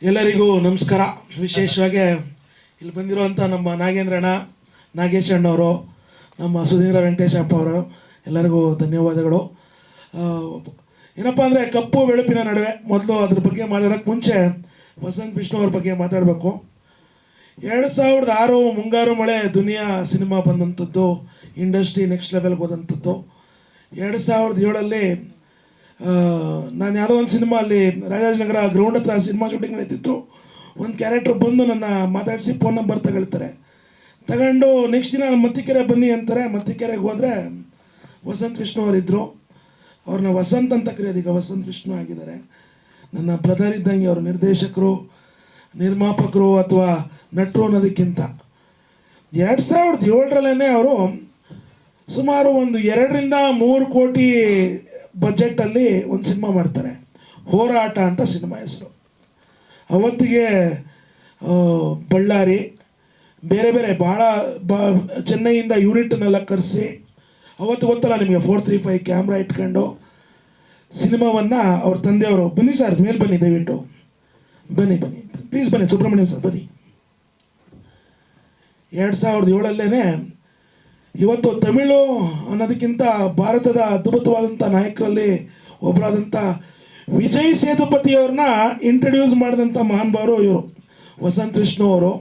ಎಲ್ಲರಿಗೂ ನಮಸ್ಕಾರ. ವಿಶೇಷವಾಗಿ ಇಲ್ಲಿ ಬಂದಿರುವಂಥ ನಮ್ಮ ನಾಗೇಂದ್ರಣ್ಣ, ನಾಗೇಶ್ ಅಣ್ಣವರು, ನಮ್ಮ ಸುಧೀಂದ್ರ ವೆಂಕಟೇಶಪ್ಪ ಅವರು, ಎಲ್ಲರಿಗೂ ಧನ್ಯವಾದಗಳು. ಏನಪ್ಪ ಅಂದರೆ ಕಪ್ಪು ಬೆಳಪಿನ ನಡುವೆ ಮೊದಲು ಅದ್ರ ಬಗ್ಗೆ ಮಾತಾಡೋಕ್ಕೆ ಮುಂಚೆ ವಸಂತ್ ವಿಷ್ಣು ಅವ್ರ ಬಗ್ಗೆ ಮಾತಾಡಬೇಕು. 2006 ಮುಂಗಾರು ಮಳೆ ದುನಿಯಾ ಸಿನಿಮಾ ಬಂದಂಥದ್ದು, ಇಂಡಸ್ಟ್ರಿ ನೆಕ್ಸ್ಟ್ ಲೆವೆಲ್ಗೆ ಹೋದಂಥದ್ದು. 2007 ನಾನು ಯಾವುದೋ ಒಂದು ಸಿನಿಮಾ ಅಲ್ಲಿ ರಾಜಾಜಿನಗರ ಗ್ರೌಂಡ್ ಹತ್ರ ಸಿನಿಮಾ ಶೂಟಿಂಗ್ ನಡೀತಿತ್ತು. ಒಂದು ಕ್ಯಾರೆಕ್ಟ್ರ್ ಬಂದು ನನ್ನ ಮಾತಾಡಿಸಿ ಫೋನ್ ನಂಬರ್ ತಗೊಂಡು ನೆಕ್ಸ್ಟ್ ದಿನ ಮತ್ತಿಕೆರೆ ಬನ್ನಿ ಅಂತಾರೆ. ಮತ್ತಿಕೆರೆಗೆ ಹೋದರೆ ವಸಂತ್ ವಿಷ್ಣು ಅವರಿದ್ದರು. ಅವ್ರನ್ನ ವಸಂತ್ ಅಂತ ಕರೆಯೋದು, ಈಗ ವಸಂತ್ ವಿಷ್ಣು ಆಗಿದ್ದಾರೆ. ನನ್ನ ಬ್ರದರ್ ಇದ್ದಂಗೆ ಅವರು, ನಿರ್ದೇಶಕರು, ನಿರ್ಮಾಪಕರು ಅಥವಾ ನಟರು ಅನ್ನೋದಕ್ಕಿಂತ 2007 ಅವರು ಸುಮಾರು ಒಂದು 2 ರಿಂದ 3 ಕೋಟಿ ಬಜೆಟಲ್ಲಿ ಒಂದು ಸಿನಿಮಾ ಮಾಡ್ತಾರೆ. ಹೋರಾಟ ಅಂತ ಸಿನಿಮಾ ಹೆಸರು. ಅವತ್ತಿಗೆ ಬಳ್ಳಾರಿ ಬೇರೆ ಬೇರೆ ಭಾಳ ಚೆನ್ನೈಯಿಂದ ಯೂನಿಟ್ನೆಲ್ಲ ಕರೆಸಿ, ಅವತ್ತು ಗೊತ್ತಲ್ಲ ನಿಮಗೆ 435 ಕ್ಯಾಮ್ರಾ ಇಟ್ಕೊಂಡು ಸಿನಿಮಾವನ್ನು ಅವ್ರ ತಂದೆಯವರು, ಬನ್ನಿ ಸರ್ ಮೇಲೆ ಬನ್ನಿ, ದಯವಿಟ್ಟು ಬನ್ನಿ ಪ್ಲೀಸ್ ಬನ್ನಿ, ಸುಬ್ರಹ್ಮಣ್ಯಂ ಸರ್ ಬನ್ನಿ. 2007 ಇವತ್ತು ತಮಿಳು ಅನ್ನೋದಕ್ಕಿಂತ ಭಾರತದ ಅದ್ಭುತವಾದಂಥ ನಾಯಕರಲ್ಲಿ ಒಬ್ಬರಾದಂಥ ವಿಜಯ್ ಸೇತುಪತಿಯವ್ರನ್ನ ಇಂಟ್ರಡ್ಯೂಸ್ ಮಾಡಿದಂಥ ಮಹಾನುಭಾವರು ಇವರು ವಸಂತ್ ವಿಷ್ಣು ಅವರು.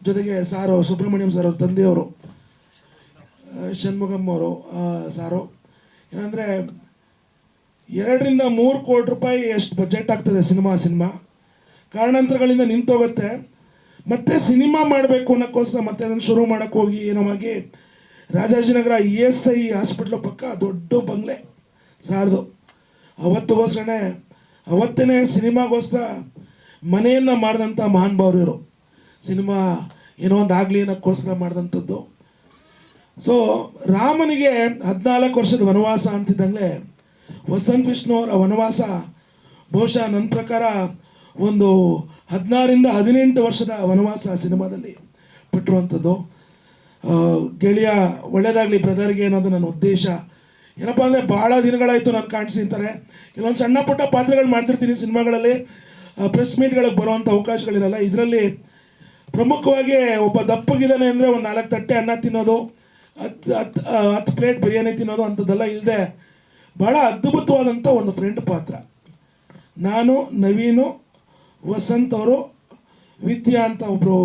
ಜೊತೆಗೆ ಸಾರು ಸುಬ್ರಹ್ಮಣ್ಯಂ ಸರ್ ಅವ್ರ ತಂದೆಯವರು, ಷಣ್ಮುಗಮ್ ಅವರು ಸಾರು. ಏನಂದರೆ 2 ರಿಂದ 3 ಕೋಟಿ ರೂಪಾಯಿ ಎಷ್ಟು ಬಜೆಟ್ ಆಗ್ತದೆ ಸಿನಿಮಾ ಕಾರಣಾಂತರಗಳಿಂದ ನಿಂತೋಗುತ್ತೆ. ಮತ್ತೆ ಸಿನಿಮಾ ಮಾಡಬೇಕು ಅನ್ನೋಕ್ಕೋಸ್ಕರ ಮತ್ತೆ ಅದನ್ನು ಶುರು ಮಾಡೋಕ್ಕೆ ಹೋಗಿ ಏನೋ ಆಗಿ ರಾಜಾಜಿನಗರ ESI ಹಾಸ್ಪಿಟ್ಲು ಪಕ್ಕ ದೊಡ್ಡ ಬಂಗ್ಲೆ ಸಾರ್ದು, ಅವತ್ತೇ ಸಿನಿಮಾಗೋಸ್ಕರ ಮನೆಯನ್ನು ಮಾಡಿದಂಥ ಮಹಾನುಭಾವರು ಇವರು. ಸಿನಿಮಾ ಏನೋ ಒಂದು ಆಗಲಿ ಅನ್ನೋಕ್ಕೋಸ್ಕರ ಮಾಡಿದಂಥದ್ದು. ಸೊ ರಾಮನಿಗೆ 14 ವರ್ಷದ ವನವಾಸ ಅಂತಿದ್ದಂಗೆ ವಸಂತ್ ವಿಷ್ಣು ಅವರ ವನವಾಸ ಬಹುಶಃ ನನ್ನ ಪ್ರಕಾರ ಒಂದು 16 ರಿಂದ 18 ವರ್ಷದ ವನವಾಸ ಸಿನಿಮಾದಲ್ಲಿ ಪಟ್ಟಿರುವಂಥದ್ದು. ಗೆಳೆಯ ಒಳ್ಳೆಯದಾಗಲಿ ಬ್ರದರ್ಗೆ ಅನ್ನೋದು ನನ್ನ ಉದ್ದೇಶ. ಏನಪ್ಪ ಅಂದರೆ ಭಾಳ ದಿನಗಳಾಯಿತು ನಾನು ಕಾಣಿಸಿರ್ತಾರೆ, ಕೆಲವೊಂದು ಸಣ್ಣ ಪುಟ್ಟ ಪಾತ್ರಗಳು ಮಾಡ್ತಿರ್ತೀನಿ ಸಿನಿಮಾಗಳಲ್ಲಿ, ಪ್ರೆಸ್ ಮೀಟ್ಗಳಿಗೆ ಬರುವಂಥ ಅವಕಾಶಗಳಿರಲ್ಲ. ಇದರಲ್ಲಿ ಪ್ರಮುಖವಾಗಿ ಒಬ್ಬ ದಪ್ಪಗಿದ್ದಾನೆ ಅಂದರೆ ಒಂದು 4 ತಟ್ಟೆ ಅನ್ನ ತಿನ್ನೋದು, 10 ಪ್ಲೇಟ್ ಬಿರಿಯಾನಿ ತಿನ್ನೋದು ಅಂಥದ್ದೆಲ್ಲ ಇಲ್ಲದೆ ಭಾಳ ಅದ್ಭುತವಾದಂಥ ಒಂದು ಫ್ರೆಂಡ್ ಪಾತ್ರ. ನಾನು, ನವೀನು, ವಸಂತ್ ಅವರು, ವಿದ್ಯಾ ಅಂತ ಒಬ್ಬರು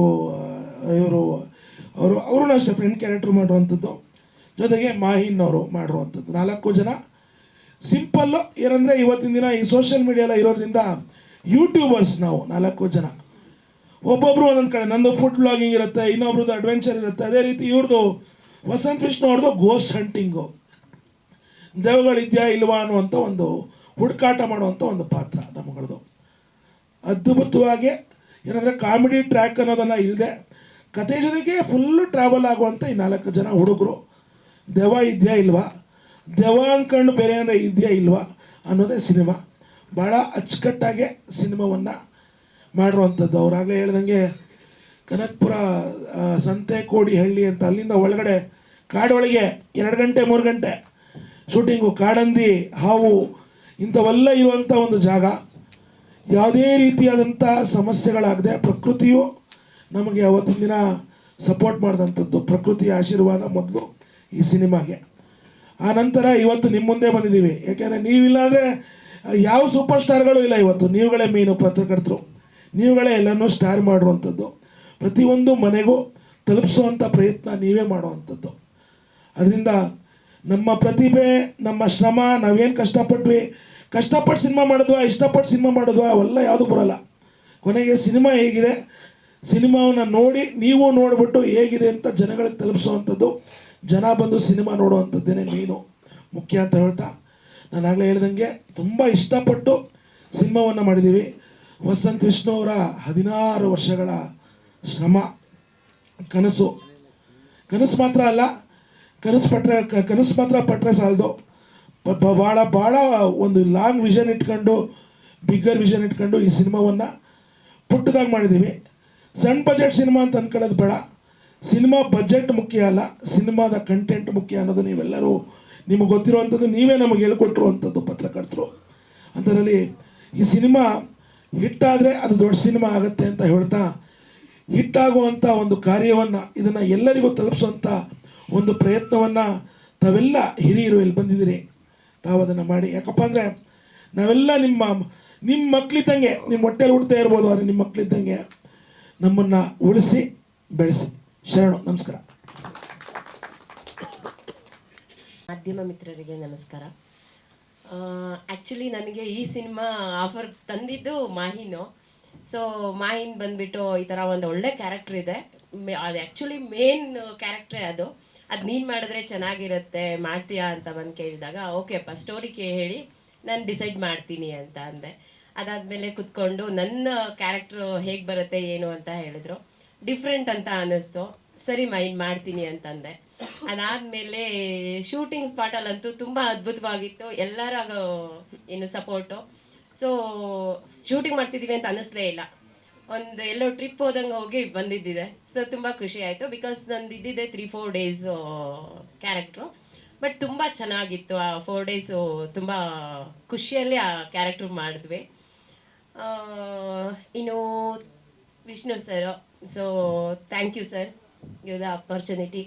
ಅವರು ಅಷ್ಟೇ ಫ್ರೆಂಡ್ ಕ್ಯಾರೆಕ್ಟ್ರ್ ಮಾಡುವಂಥದ್ದು. ಜೊತೆಗೆ ಮಾಹಿನ್ ಅವರು ಮಾಡಿರುವಂಥದ್ದು. 4 ಜನ ಸಿಂಪಲ್ಲು. ಏನಂದರೆ ಇವತ್ತಿನ ದಿನ ಈ ಸೋಷಿಯಲ್ ಮೀಡಿಯಾ ಎಲ್ಲ ಇರೋದ್ರಿಂದ ಯೂಟ್ಯೂಬರ್ಸ್ ನಾವು 4 ಜನ, ಒಬ್ಬೊಬ್ಬರು ಒಂದೊಂದು ಕಡೆ. ನಂದು ಫುಡ್ ಬ್ಲಾಗಿಂಗ್ ಇರುತ್ತೆ, ಇನ್ನೊಬ್ರದ್ದು ಅಡ್ವೆಂಚರ್ ಇರುತ್ತೆ. ಅದೇ ರೀತಿ ಇವ್ರದ್ದು ವಸಂತ್ ವಿಷ್ಣು ಅವ್ರದ್ದು ಗೋಸ್ಟ್ ಹಂಟಿಂಗು, ದೆವ್ವಗಳಿದೆಯಾ ಇಲ್ವಾ ಅನ್ನುವಂಥ ಒಂದು ಹುಡುಕಾಟ ಮಾಡುವಂಥ ಒಂದು ಪಾತ್ರ ನಮ್ಮಗಳದು. ಅದ್ಭುತವಾಗಿ ಏನಂದರೆ ಕಾಮಿಡಿ ಟ್ರ್ಯಾಕ್ ಅನ್ನೋದನ್ನು ಇಲ್ಲದೆ ಕತೆ ಜೊತೆಗೆ ಫುಲ್ಲು ಟ್ರಾವೆಲ್ ಆಗುವಂಥ ಈ 4 ಜನ ಹುಡುಗರು. ದೆವ್ವ ಇದೆಯಾ ಇಲ್ವಾ, ದೆವ್ವ ಅಂದ್ಕೊಂಡು ಬೇರೆ ಏನಾರ ಇದೆಯಾ ಇಲ್ವಾ ಅನ್ನೋದೇ ಸಿನಿಮಾ. ಭಾಳ ಅಚ್ಚುಕಟ್ಟಾಗೆ ಸಿನಿಮಾವನ್ನು ಮಾಡಿರುವಂಥದ್ದು. ಅವರಾಗಲೇ ಹೇಳ್ದಂಗೆ ಕನಕಪುರ ಸಂತೆ ಕೋಡಿಹಳ್ಳಿ ಅಂತ, ಅಲ್ಲಿಂದ ಒಳಗಡೆ ಕಾಡೊಳಗೆ 2 ಗಂಟೆ 3 ಗಂಟೆ ಶೂಟಿಂಗು, ಕಾಡಂದಿ, ಹಾವು ಇಂಥವೆಲ್ಲ ಇರುವಂಥ ಒಂದು ಜಾಗ. ಯಾವುದೇ ರೀತಿಯಾದಂಥ ಸಮಸ್ಯೆಗಳಾಗದೆ ಪ್ರಕೃತಿಯು ನಮಗೆ ಅವತ್ತಿನ ದಿನ ಸಪೋರ್ಟ್ ಮಾಡಿದಂಥದ್ದು. ಪ್ರಕೃತಿಯ ಆಶೀರ್ವಾದ ಮೊದಲು ಈ ಸಿನಿಮಾಗೆ. ಆ ನಂತರ ಇವತ್ತು ನಿಮ್ಮ ಮುಂದೆ ಬಂದಿದ್ದೀವಿ. ಯಾಕೆಂದರೆ ನೀವಿಲ್ಲ ಅಂದರೆ ಯಾವ ಸೂಪರ್ ಸ್ಟಾರ್ಗಳು ಇಲ್ಲ. ಇವತ್ತು ನೀವುಗಳೇ ಮೇನು ಪತ್ರಕರ್ತರು, ನೀವುಗಳೇ ಎಲ್ಲನೂ ಸ್ಟಾರ್ ಮಾಡುವಂಥದ್ದು. ಪ್ರತಿಯೊಂದು ಮನೆಗೂ ತಲುಪಿಸುವಂಥ ಪ್ರಯತ್ನ ನೀವೇ ಮಾಡುವಂಥದ್ದು. ಅದರಿಂದ ನಮ್ಮ ಪ್ರತಿಭೆ, ನಮ್ಮ ಶ್ರಮ, ನಾವೇನು ಕಷ್ಟಪಟ್ಟು ಸಿನಿಮಾ ಮಾಡಿದ್ವಾ, ಇಷ್ಟಪಟ್ಟು ಸಿನಿಮಾ ಮಾಡಿದ್ವಾ, ಅವೆಲ್ಲ ಯಾವುದೂ ಬರೋಲ್ಲ. ಕೊನೆಗೆ ಸಿನಿಮಾ ಹೇಗಿದೆ, ಸಿನಿಮಾವನ್ನು ನೋಡಿ ನೀವು ನೋಡಿಬಿಟ್ಟು ಹೇಗಿದೆ ಅಂತ ಜನಗಳಿಗೆ ತಲುಪಿಸುವಂಥದ್ದು, ಜನ ಬಂದು ಸಿನಿಮಾ ನೋಡುವಂಥದ್ದೇನೆ ಮೇನು ಮುಖ್ಯ ಅಂತ ಹೇಳ್ತಾ, ನಾನು ಆಗಲೇ ಹೇಳ್ದಂಗೆ ತುಂಬ ಇಷ್ಟಪಟ್ಟು ಸಿನಿಮಾವನ್ನು ಮಾಡಿದ್ದೀವಿ. ವಸಂತ್ ವಿಷ್ಣು ಅವರ 16 ವರ್ಷಗಳ ಶ್ರಮ, ಕನಸು ಮಾತ್ರ ಅಲ್ಲ, ಕನಸು ಮಾತ್ರ ಪಟ್ಟರೆ ಸಾಲದು, ಭಾಳ ಒಂದು ಲಾಂಗ್ ವಿಷನ್ ಇಟ್ಕೊಂಡು, ಬಿಗ್ಗರ್ ವಿಷನ್ ಇಟ್ಕೊಂಡು ಈ ಸಿನಿಮಾವನ್ನು ಪುಟ್ಟದಾಗಿ ಮಾಡಿದ್ದೀವಿ. ಸಣ್ಣ ಬಜೆಟ್ ಸಿನಿಮಾ ಅಂತ ಅಂದ್ಕೊಳ್ಳೋದು ಬೇಡ. ಸಿನಿಮಾ ಬಜೆಟ್ ಮುಖ್ಯ ಅಲ್ಲ, ಸಿನಿಮಾದ ಕಂಟೆಂಟ್ ಮುಖ್ಯ ಅನ್ನೋದು ನೀವೆಲ್ಲರೂ ನಿಮಗೆ ಗೊತ್ತಿರುವಂಥದ್ದು, ನೀವೇ ನಮಗೆ ಹೇಳ್ಕೊಟ್ಟಿರುವಂಥದ್ದು ಪತ್ರಕರ್ತರು. ಅದರಲ್ಲಿ ಈ ಸಿನಿಮಾ ಹಿಟ್ಟಾದರೆ ಅದು ದೊಡ್ಡ ಸಿನಿಮಾ ಆಗುತ್ತೆ ಅಂತ ಹೇಳ್ತಾ, ಹಿಟ್ಟಾಗುವಂಥ ಒಂದು ಕಾರ್ಯವನ್ನು, ಇದನ್ನು ಎಲ್ಲರಿಗೂ ತಲುಪಿಸುವಂಥ ಒಂದು ಪ್ರಯತ್ನವನ್ನು ತಾವೆಲ್ಲ ಹಿರಿಯರು ಇಲ್ಲಿ ಬಂದಿದ್ದೀರಿ, ತಾವು ಅದನ್ನು ಮಾಡಿ. ಯಾಕಪ್ಪ ಅಂದರೆ ನಾವೆಲ್ಲ ನಿಮ್ಮ ಮಕ್ಕಳಿದ್ದಂಗೆ, ನಿಮ್ಮ ಹೊಟ್ಟೆಲಿ ಹುಡ್ತಾ ಇರ್ಬೋದು, ಆದರೆ ನಿಮ್ಮ ಮಕ್ಕಳಿದ್ದಂಗೆ ನಮ್ಮನ್ನು ಉಳಿಸಿ ಬೆಳೆಸಿ. ಶರಣು, ನಮಸ್ಕಾರ. ಮಾಧ್ಯಮ ಮಿತ್ರರಿಗೆ ನಮಸ್ಕಾರ. ಆ್ಯಕ್ಚುಲಿ ನನಗೆ ಈ ಸಿನಿಮಾ ಆಫರ್ ತಂದಿದ್ದು ಮಾಹಿನು. ಸೊ ಮಾಹಿನ್ ಬಂದುಬಿಟ್ಟು ಈ ಥರ ಒಂದು ಒಳ್ಳೆ ಕ್ಯಾರೆಕ್ಟರ್ ಇದೆ, ಅದು ಆ್ಯಕ್ಚುಲಿ ಮೇನ್ ಕ್ಯಾರೆಕ್ಟ್ರೇ ಅದು ನೀನು ಮಾಡಿದ್ರೆ ಚೆನ್ನಾಗಿರುತ್ತೆ, ಮಾಡ್ತೀಯಾ ಅಂತ ಬಂದು ಕೇಳಿದಾಗ ಓಕೆಪ್ಪ ಸ್ಟೋರಿ ಹೇಳಿ ನಾನು ಡಿಸೈಡ್ ಮಾಡ್ತೀನಿ ಅಂತ ಅಂದೆ. ಅದಾದಮೇಲೆ ಕುತ್ಕೊಂಡು ನನ್ನ ಕ್ಯಾರೆಕ್ಟ್ರು ಹೇಗೆ ಬರುತ್ತೆ ಏನು ಅಂತ ಹೇಳಿದ್ರು. ಡಿಫ್ರೆಂಟ್ ಅಂತ ಅನ್ನಿಸ್ತು. ಸರಿ ಮೈನ್ ಮಾಡ್ತೀನಿ ಅಂತಂದೆ. ಅದಾದಮೇಲೆ ಶೂಟಿಂಗ್ ಸ್ಪಾಟಲ್ಲಂತೂ ತುಂಬ ಅದ್ಭುತವಾಗಿತ್ತು, ಎಲ್ಲರ ಏನು ಸಪೋರ್ಟು. ಸೊ ಶೂಟಿಂಗ್ ಮಾಡ್ತಿದ್ದೀವಿ ಅಂತ ಅನ್ನಿಸ್ಲೇ ಇಲ್ಲ, ಒಂದು ಎಲ್ಲೋ ಟ್ರಿಪ್ ಹೋದಂಗೆ ಹೋಗಿ ಬಂದಿದ್ದಿದೆ. ಸೊ ತುಂಬ ಖುಷಿ ಆಯಿತು. ಬಿಕಾಸ್ ನಂದು ಇದ್ದಿದ್ದೆ 3-4 ಡೇಸ್ ಕ್ಯಾರೆಕ್ಟ್ರು, ಬಟ್ ತುಂಬ ಚೆನ್ನಾಗಿತ್ತು. ಆ 4 ಡೇಸು ತುಂಬ ಖುಷಿಯಲ್ಲಿ ಆ ಕ್ಯಾರೆಕ್ಟ್ರ್ ಮಾಡಿದ್ವಿ. ಇನ್ನು Vishnu sir, so thank you sir, give the opportunity.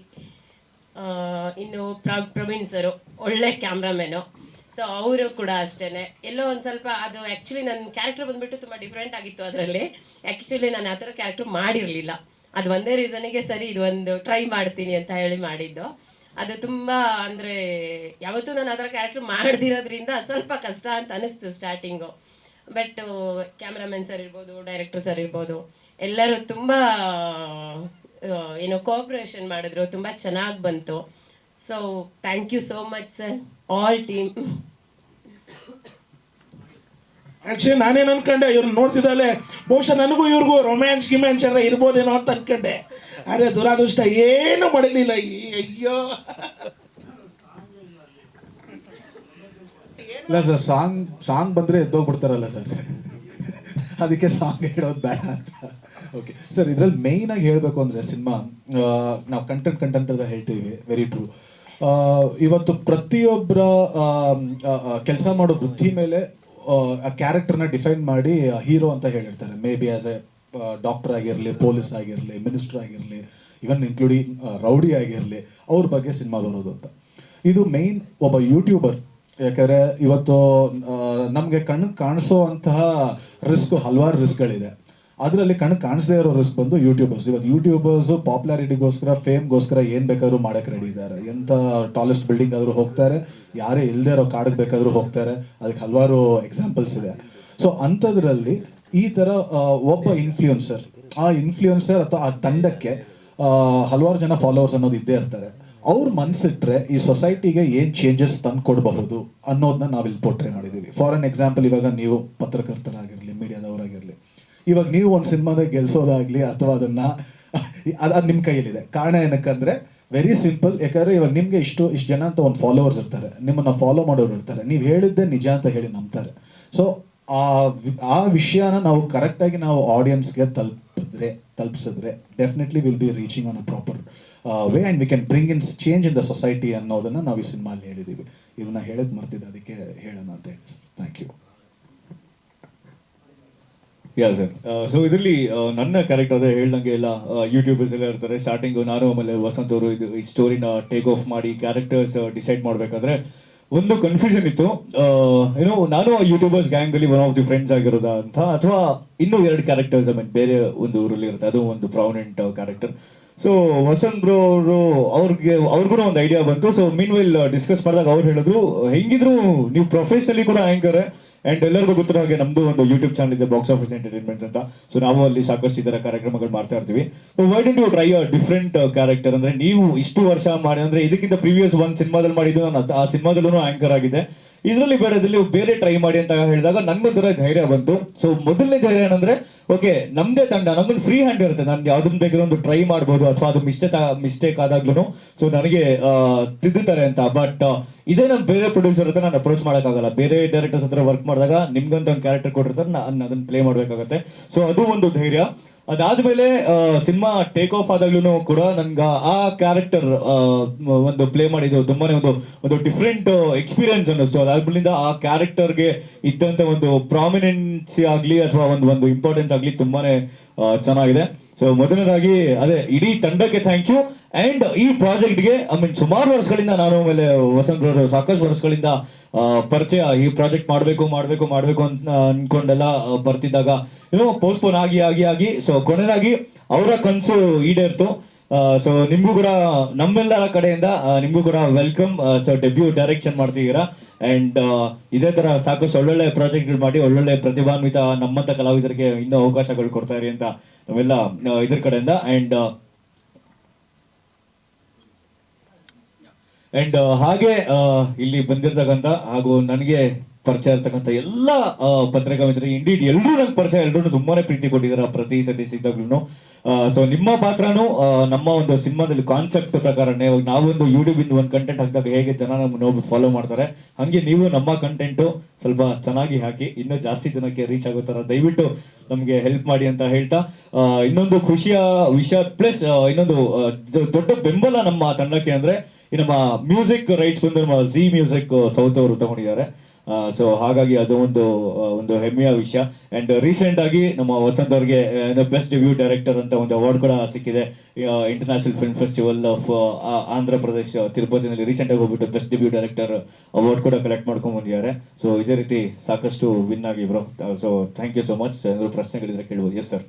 ಇನ್ನು ಪ್ರವೀಣ್ ಸರು ಒಳ್ಳೆ ಕ್ಯಾಮ್ರಾಮೆನು. ಸೊ ಅವರು ಕೂಡ ಅಷ್ಟೇ. ಎಲ್ಲೋ ಒಂದು ಸ್ವಲ್ಪ ಅದು ಆ್ಯಕ್ಚುಲಿ ನನ್ನ ಕ್ಯಾರೆಕ್ಟರ್ ಬಂದುಬಿಟ್ಟು ತುಂಬ ಡಿಫ್ರೆಂಟ್ ಆಗಿತ್ತು. ಅದರಲ್ಲಿ ಆ್ಯಕ್ಚುಲಿ ನಾನು ಆ ಥರ ಕ್ಯಾರೆಕ್ಟರ್ ಮಾಡಿರಲಿಲ್ಲ. ಅದು ಒಂದೇ ರೀಸನಿಗೆ ಸರಿ ಇದು ಒಂದು ಟ್ರೈ ಮಾಡ್ತೀನಿ ಅಂತ ಹೇಳಿ ಮಾಡಿದ್ದು. ಅದು ತುಂಬ ಅಂದರೆ ಯಾವತ್ತೂ ನಾನು ಆ ಥರ ಕ್ಯಾರೆಕ್ಟರ್ ಮಾಡ್ದಿರೋದ್ರಿಂದ ಅದು ಸ್ವಲ್ಪ ಕಷ್ಟ ಅಂತ ಅನ್ನಿಸ್ತು ಸ್ಟಾರ್ಟಿಂಗು. ಬಟ್ ಕ್ಯಾಮ್ರಾಮನ್ ಸರ್ ಇರ್ಬೋದು, ಡೈರೆಕ್ಟರ್ ಸರ್ ಇರ್ಬೋದು, ಎಲ್ಲರೂ ತುಂಬ ಏನೋ ಕೋಆಪ್ರೇಷನ್ ಮಾಡಿದ್ರು, ತುಂಬ ಚೆನ್ನಾಗಿ ಬಂತು. So thank you so much sir, all team. Actually ನಾನೇನು ಅನ್ಕೊಂಡೆ, ಇವ್ರನ್ನ ನೋಡ್ತಿದ್ದಾಲೆ ಬಹುಶಃ ನನಗೂ ಇವ್ರಿಗೂ ರೊಮ್ಯಾನ್ಸ್ ಎಲ್ಲ ಇರ್ಬೋದೇನೋ ಅಂತ ಅನ್ಕೊಂಡೆ. ಅರೆ ದುರಾದೃಷ್ಟ, ಏನು ಮಾಡಲಿಲ್ಲ. ಅಯ್ಯೋ ಇಲ್ಲ ಸರ್, ಸಾಂಗ್ ಬಂದರೆ ಎದ್ದೋಗ್ಬಿಡ್ತಾರಲ್ಲ ಸರ್, ಅದಕ್ಕೆ ಸಾಂಗ್ ಹೇಳೋದು ಬೇಡ ಅಂತ. ಓಕೆ ಸರ್, ಇದರಲ್ಲಿ ಮೇಯ್ನಾಗಿ ಹೇಳಬೇಕು ಅಂದರೆ ಸಿನಿಮಾ ನಾವು ಕಂಟೆಂಟ್ ಅಂತ ಹೇಳ್ತೀವಿ, ವೆರಿ ಟ್ರೂ. ಇವತ್ತು ಪ್ರತಿಯೊಬ್ಬರ ಕೆಲಸ ಮಾಡೋ ವೃತ್ತಿ ಮೇಲೆ ಆ ಕ್ಯಾರೆಕ್ಟರ್ನ ಡಿಫೈನ್ ಮಾಡಿ ಹೀರೋ ಅಂತ ಹೇಳಿರ್ತಾರೆ. May be as A doctor ಆಗಿರಲಿ, ಪೊಲೀಸ್ ಆಗಿರಲಿ, ಮಿನಿಸ್ಟರ್ ಆಗಿರಲಿ, ಇವನ್ ಇನ್ಕ್ಲೂಡಿಂಗ್ ರೌಡಿ ಆಗಿರಲಿ, ಅವ್ರ ಬಗ್ಗೆ ಸಿನಿಮಾ ಬರೋದು ಅಂತ. ಇದು ಮೇಯ್ನ್ ಒಬ್ಬ ಯೂಟ್ಯೂಬರ್. ಯಾಕಂದರೆ ಇವತ್ತು ನಮಗೆ ಕಣ್ಣಿಗೆ ಕಾಣಿಸೋ ಅಂತಹ ಹಲವಾರು ರಿಸ್ಕ್ಗಳಿದೆ. ಅದರಲ್ಲಿ ಕಣ್ಣಿಗೆ ಕಾಣಿಸದೇ ಇರೋ ರಿಸ್ಕ್ ಬಂದು ಯೂಟ್ಯೂಬರ್ಸ್. ಇವತ್ತು ಯೂಟ್ಯೂಬರ್ಸು ಪಾಪ್ಯುಲಾರಿಟಿಗೋಸ್ಕರ, ಫೇಮ್ಗೋಸ್ಕರ ಏನು ಬೇಕಾದ್ರೂ ಮಾಡೋಕ್ಕೆ ರೆಡಿ ಇದ್ದಾರೆ. ಎಂಥ ಟಾಲೆಸ್ಟ್ ಬಿಲ್ಡಿಂಗ್ ಆದರೂ ಹೋಗ್ತಾರೆ, ಯಾರೇ ಇಲ್ಲದೇ ಇರೋ ಕಾಡಿಗೆ ಬೇಕಾದರೂ ಹೋಗ್ತಾರೆ. ಅದಕ್ಕೆ ಹಲವಾರು ಎಕ್ಸಾಂಪಲ್ಸ್ ಇದೆ. ಸೊ ಅಂಥದ್ರಲ್ಲಿ ಈ ಥರ ಒಬ್ಬ ಇನ್ಫ್ಲೂಯೆನ್ಸರ್, ಆ ಇನ್ಫ್ಲೂಯೆನ್ಸರ್ ಅಥವಾ ಆ ತಂಡಕ್ಕೆ ಹಲವಾರು ಜನ ಫಾಲೋವರ್ಸ್ ಅನ್ನೋದು ಇದ್ದೇ ಇರ್ತಾರೆ. ಅವ್ರ ಮನಸ್ಸಿಟ್ರೆ ಈ ಸೊಸೈಟಿಗೆ ಏನು ಚೇಂಜಸ್ ತಂದು ಕೊಡಬಹುದು ಅನ್ನೋದನ್ನ ನಾವಿಲ್ಲಿ ಪೋರ್ಟ್ರೇ ಮಾಡಿದ್ದೀವಿ. ಫಾರ್ ಅನ್ ಎಕ್ಸಾಂಪಲ್, ಇವಾಗ ನೀವು ಪತ್ರಕರ್ತರಾಗಿರಲಿ, ಮೀಡಿಯಾದವರಾಗಿರಲಿ, ಇವಾಗ ನೀವು ಒಂದು ಸಿನಿಮಾದಾಗ ಗೆಲ್ಸೋದಾಗಲಿ ಅಥವಾ ಅದು ನಿಮ್ಮ ಕೈಯಲ್ಲಿದೆ. ಕಾರಣ ಏನಕ್ಕಂದರೆ ವೆರಿ ಸಿಂಪಲ್. ಯಾಕಂದರೆ ಇವಾಗ ನಿಮಗೆ ಇಷ್ಟು ಜನ ಅಂತ ಒಂದು ಫಾಲೋವರ್ಸ್ ಇರ್ತಾರೆ, ನಿಮ್ಮನ್ನು ಫಾಲೋ ಮಾಡೋರು ಇರ್ತಾರೆ, ನೀವು ಹೇಳಿದ್ದೆ ನಿಜ ಅಂತ ಹೇಳಿ ನಂಬ್ತಾರೆ. ಸೊ ಆ ವಿಷಯನ ನಾವು ಕರೆಕ್ಟಾಗಿ ನಾವು ಆಡಿಯನ್ಸ್ಗೆ ತಲುಪಿಸಿದ್ರೆ definitely will be reaching on a proper way and we can bring in change in the society ಅನ್ನೋದನ್ನು ನಾವು ಈ ಸಿನಿಮಾಲ್ಲಿ ಹೇಳಿದ್ದೀವಿ. ಇದನ್ನ ಹೇಳೋದು ಮರ್ತಿದ್ದೆ, ಅದಕ್ಕೆ ಹೇಳೋಣ ಅಂತ ಹೇಳಿ sir. Thank you. Yeah sir. So ಇದರಲ್ಲಿ ನನ್ನ ಕ್ಯಾರೆಕ್ಟರ್ ಅದೇ ಹೇಳ್ದಂಗೆ ಎಲ್ಲ ಯೂಟ್ಯೂಬರ್ಸ್ ಎಲ್ಲ ಇರ್ತಾರೆ. ಸ್ಟಾರ್ಟಿಂಗು ನಾನು ಆಮೇಲೆ ವಸಂತ್ ಅವರು ಈ ಸ್ಟೋರಿನ ಟೇಕ್ ಆಫ್ ಮಾಡಿ ಕ್ಯಾರೆಕ್ಟರ್ಸ್ ಡಿಸೈಡ್ ಮಾಡಬೇಕಾದ್ರೆ ಒಂದು ಕನ್ಫ್ಯೂಷನ್ ಇತ್ತು. ಏನೋ ನಾನು ಆ ಯೂಟ್ಯೂಬರ್ಸ್ ಗ್ಯಾಂಗಲ್ಲಿ ಒನ್ ಆಫ್ ದಿ ಫ್ರೆಂಡ್ಸ್ ಆಗಿರೋದಾ ಅಂತ, ಅಥವಾ ಇನ್ನೂ 2 ಕ್ಯಾರೆಕ್ಟರ್ಸ್ ಐ ಮೀನ್ ಬೇರೆ ಒಂದು ಊರಲ್ಲಿ ಇರುತ್ತೆ, ಅದು ಒಂದು prominent character. So Vasant bro ಅವರು ಅವ್ರಿಗೂ ಒಂದು ಐಡಿಯಾ ಬಂತು. ಸೊ ಮೀನ್ ವೆಲ್ ಡಿಸ್ಕಸ್ ಮಾಡಿದಾಗ ಅವ್ರು ಹೇಳಿದ್ರು, ಹೆಂಗಿದ್ರು ನೀವು ಪ್ರೊಫೆಷನಲಿ ಕೂಡ ಆ್ಯಂಕರ್ ಆ್ಯಂಡ್ ಎಲ್ಲರಿಗೂ ಗೊತ್ತಿರೋ ಹಾಗೆ ನಮ್ಮದು ಒಂದು ಯೂಟ್ಯೂಬ್ ಚಾನಲ್ ಇದೆ, ಬಾಕ್ಸ್ ಆಫೀಸ್ ಎಂಟರ್ಟೈನ್ಮೆಂಟ್ಸ್ ಅಂತ. ಸೊ ನಾವು ಅಲ್ಲಿ ಸಾಕಷ್ಟು ಈ ಥರ ಕಾರ್ಯಕ್ರಮಗಳು ಮಾಡ್ತಾ ಇರ್ತೀವಿ. Why don't you try a different character? ಅಂದರೆ ನೀವು ಇಷ್ಟು ವರ್ಷ ಮಾಡಿ, ಅಂದರೆ ಇದಕ್ಕಿಂತ ಪ್ರೀವಿಯಸ್ ಒಂದು ಸಿನಿಮಾದಲ್ಲಿ ಮಾಡಿದ್ದು, ನಾನು ಆ ಸಿನಿಮಾದಲ್ಲೂ ಆ್ಯಂಕರ್ ಆಗಿದೆ, ಇದರಲ್ಲಿ ಬೇಡದಲ್ಲಿ ಬೇರೆ ಟ್ರೈ ಮಾಡಿ ಅಂತ ಹೇಳಿದಾಗ ನನಗೊಂಥರ ಧೈರ್ಯ ಬಂತು. ಸೊ ಮೊದಲನೇ ಧೈರ್ಯ ಏನಂದ್ರೆ, ಓಕೆ ನಮ್ಮದೇ ತಂಡ, ನಮ್ಮೊಂದು ಫ್ರೀ ಹ್ಯಾಂಡ್ ಇರುತ್ತೆ, ನಾನು ಯಾವ್ದನ್ನ ಬೇಕಾದ್ರೂ ಒಂದು ಟ್ರೈ ಮಾಡ್ಬೋದು, ಅಥವಾ ಅದು ಮಿಸ್ಟೇಕ್ ಆದಾಗ್ಲೂ ಸೊ ನನಗೆ ತಿದ್ದುತ್ತಾರೆ ಅಂತ. ಬಟ್ ಇದೇ ನಮ್ಮ ಬೇರೆ ಪ್ರೊಡ್ಯೂಸರ್ ಹತ್ರ ನಾನು ಅಪ್ರೋಚ್ ಮಾಡೋಕ್ಕಾಗಲ್ಲ. ಬೇರೆ ಡೈರೆಕ್ಟರ್ಸ್ ಹತ್ರ ವರ್ಕ್ ಮಾಡಿದಾಗ ನಿಮ್ಗಂತ ಒಂದು ಕ್ಯಾರೆಕ್ಟರ್ ಕೊಟ್ಟಿರ್ತಾರೆ, ನಾನು ಅದನ್ನು ಪ್ಲೇ ಮಾಡಬೇಕಾಗತ್ತೆ. ಸೊ ಅದು ಒಂದು ಧೈರ್ಯ. ಅದಾದಮೇಲೆ ಸಿನಿಮಾ ಟೇಕ್ ಆಫ್ ಆದಾಗ್ಲೂ ಕೂಡ ನನ್ಗೆ ಆ ಕ್ಯಾರೆಕ್ಟರ್ ಒಂದು ಪ್ಲೇ ಮಾಡಿದ್ದು ತುಂಬಾನೇ ಒಂದು ಡಿಫ್ರೆಂಟ್ ಎಕ್ಸ್ಪೀರಿಯನ್ಸ್ ಅನ್ನಿಸ್ತು. ಅದಾದ್ಮೇಲಿಂದ ಆ ಕ್ಯಾರೆಕ್ಟರ್ಗೆ ಇದ್ದಂಥ ಒಂದು ಪ್ರಾಮಿನೆನ್ಸಿ ಆಗಲಿ ಅಥವಾ ಒಂದು ಇಂಪಾರ್ಟೆನ್ಸ್ ಆಗಲಿ ತುಂಬಾನೇ ಚೆನ್ನಾಗಿದೆ. ಸೊ ಮೊದಲನೇದಾಗಿ ಅದೇ ಇಡೀ ತಂಡಕ್ಕೆ ಥ್ಯಾಂಕ್ ಯು. ಆ್ಯಂಡ್ ಈ ಪ್ರಾಜೆಕ್ಟ್ಗೆ ಐ ಮೀನ್ ಸುಮಾರು ವರ್ಷಗಳಿಂದ ನಾನು ಆಮೇಲೆ ವಸಂತ್ ಅವರು ಸಾಕಷ್ಟು ವರ್ಷಗಳಿಂದ ಪರಿಚಯ, ಈ ಪ್ರಾಜೆಕ್ಟ್ ಮಾಡಬೇಕು ಅಂತ ಅನ್ಕೊಂಡೆಲ್ಲ ಬರ್ತಿದ್ದಾಗ ಏನೋ ಪೋಸ್ಟ್ಪೋನ್ ಆಗಿ ಸೊ ಕೊನೆಯದಾಗಿ ಅವರ ಕನಸು ಈಡೇರ್ತು. ಸೊ ನಿಮಗೂ ಕೂಡ ನಮ್ಮೆಲ್ಲರ ಕಡೆಯಿಂದ ನಿಮಗೂ ಕೂಡ ವೆಲ್ಕಮ್. ಸೊ ಡೆಬ್ಯೂ ಡೈರೆಕ್ಷನ್ ಮಾಡ್ತಿದ್ದೀರಾ ಆ್ಯಂಡ್ ಇದೇ ಥರ ಸಾಕಷ್ಟು ಒಳ್ಳೊಳ್ಳೆ ಪ್ರಾಜೆಕ್ಟ್ಗಳು ಮಾಡಿ ಒಳ್ಳೊಳ್ಳೆ ಪ್ರತಿಭಾನ್ವಿತ ನಮ್ಮಂಥ ಕಲಾವಿದರಿಗೆ ಇನ್ನೂ ಅವಕಾಶಗಳು ಕೊಡ್ತಾ ಇರಿ ಅಂತ ನಾವೆಲ್ಲ ಇದ್ರ ಕಡೆಯಿಂದ. ಆ್ಯಂಡ್ ಹಾಗೆ ಇಲ್ಲಿ ಬಂದಿರ್ತಕ್ಕಂಥ ಹಾಗೂ ನನಗೆ ಪರಿಚಯ ಇರ್ತಕ್ಕಂಥ ಎಲ್ಲ ಪತ್ರಿಕಾ ಮಿತ್ರರಿಗೆ ಇಂಡೀಡ್ ಎಲ್ಲರೂ ನಂಗೆ ಪರಿಚಯ, ಎಲ್ಲರೂ ತುಂಬಾನೇ ಪ್ರೀತಿ ಕೊಟ್ಟಿದ್ದಾರೆ ಪ್ರತಿ ಸತಿ ಸಿಗ್ದಾಗ್ಲೂ. ಸೊ ನಿಮ್ಮ ಪಾತ್ರನೂ ನಮ್ಮ ಒಂದು ಸಿನಿಮಾದಲ್ಲಿ ಕಾನ್ಸೆಪ್ಟ್ ಪ್ರಕಾರನೇ ನಾವೊಂದು ಯೂಟ್ಯೂಬಿಂದ ಒಂದು ಕಂಟೆಂಟ್ ಹಾಕಿದಾಗ ಹೇಗೆ ಜನ ನಮ್ಮನ್ನು ನೋಡ್ಬಿಟ್ಟು ಫಾಲೋ ಮಾಡ್ತಾರೆ, ಹಾಗೆ ನೀವು ನಮ್ಮ ಕಂಟೆಂಟು ಸ್ವಲ್ಪ ಚೆನ್ನಾಗಿ ಹಾಕಿ ಇನ್ನೂ ಜಾಸ್ತಿ ಜನಕ್ಕೆ ರೀಚ್ ಆಗೋ ಥರ ದಯವಿಟ್ಟು ನಮಗೆ ಹೆಲ್ಪ್ ಮಾಡಿ ಅಂತ ಹೇಳ್ತಾ, ಇನ್ನೊಂದು ಖುಷಿಯ ವಿಷಯ ಪ್ಲಸ್ ಇನ್ನೊಂದು ದೊಡ್ಡ ಬೆಂಬಲ ನಮ್ಮ ತಂಡಕ್ಕೆ ಅಂದರೆ ಈ ನಮ್ಮ ಮ್ಯೂಸಿಕ್ ರೈಟ್ಸ್ ಬಂದು ನಮ್ಮ ಝೀ ಮ್ಯೂಸಿಕ್ ಸೌತ್ ಅವರು ತಗೊಂಡಿದ್ದಾರೆ. ಸೊ ಹಾಗಾಗಿ ಅದು ಒಂದು ಹೆಮ್ಮೆಯ ವಿಷಯ. ಆ್ಯಂಡ್ ರೀಸೆಂಟ್ ಆಗಿ ನಮ್ಮ ವಸಂತ್ ಅವ್ರಿಗೆ ಬೆಸ್ಟ್ ಡೆಬ್ಯೂ ಡೈರೆಕ್ಟರ್ ಅಂತ ಒಂದು ಅವಾರ್ಡ್ ಕೂಡ ಸಿಕ್ಕಿದೆ. International film festival of Andhra Pradesh ತಿರುಪತಿನಲ್ಲಿ ರೀಸೆಂಟಾಗಿ ಹೋಗ್ಬಿಟ್ಟು ಬೆಸ್ಟ್ ಡೆಬ್ಯೂ ಡೈರೆಕ್ಟರ್ ಅವಾರ್ಡ್ ಕೂಡ ಕಲೆಕ್ಟ್ ಮಾಡ್ಕೊಂಡು ಬಂದಿದ್ದಾರೆ. ಸೊ ಇದೇ ರೀತಿ ಸಾಕಷ್ಟು ವಿನ್ ಆಗಿ bro. So thank you so much. ಏನಾದರೂ ಪ್ರಶ್ನೆಗಳಿದ್ರೆ ಕೇಳ್ಬೋದು. Yes sir.